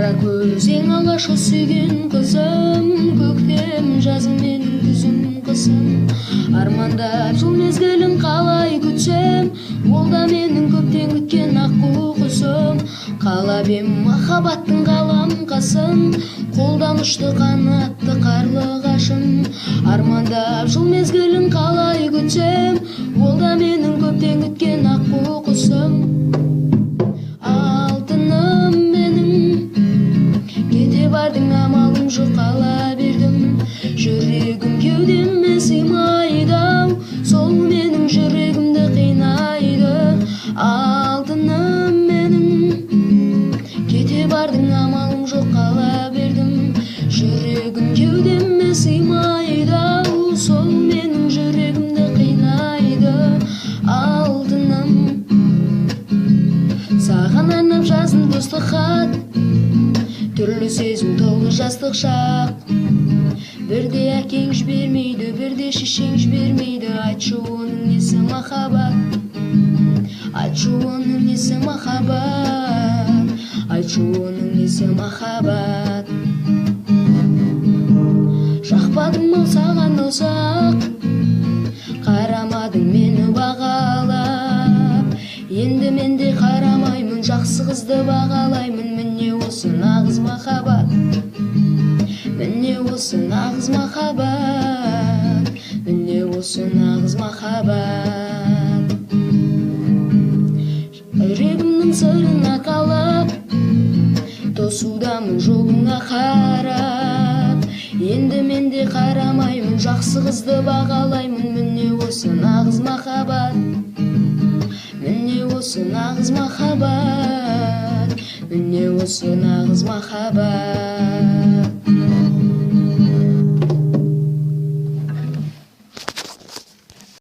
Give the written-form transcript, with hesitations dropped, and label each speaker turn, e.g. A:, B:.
A: Кара көз ең алғашқы сүйген қызым, көктем жазым менің күзім қысым. Армандап жыл мезгілін қалай күтсем, ол да менің көптен күткен аққу құсым. Қалап ем махаббаттың қаламқасын, қолдан ұшты қанатты қарлығашым. Армандап жыл мезгілін қалай күтсем, ол да менің көптен күткен аққу құсым. Алтыным менің, кете бардың амалым жоқ, қала бердім. Жүрегім кеудеме сыймайды, сол менің жүрегімді қинайды. Алтыным менің, кете бардың амалым жоқ, қала бердім. Жүрегім кеудеме сыймайды, сол менің жүрегімді қинайды. Алтыным, саған арнап жаздым достық хат, түрлі сезім толы жастық шақ. Бірде әкең жібермейді, бірде шешең жібермейді. Айтшы оның несі махаббат, айтшы оның несі махаббат, айтшы оның несі махаббат. Жақпадым ау саған ұзақ, қарамадың мені бағалап. Енді мен де қарамаймын, жақсы қызды бағалаймын. Міне осы нағыз махаббат, міне осы нағыз махаббат, міне осы нағыз махаббат. Жүрегімнің сырын арқалап, тосудамын жолыңа қарап. Енді мен де қарамаймын, жақсы қызды бағалаймын. Міне осы нағыз махаббат, міне осы нағыз махаббат, міне осы нағыз махаббат.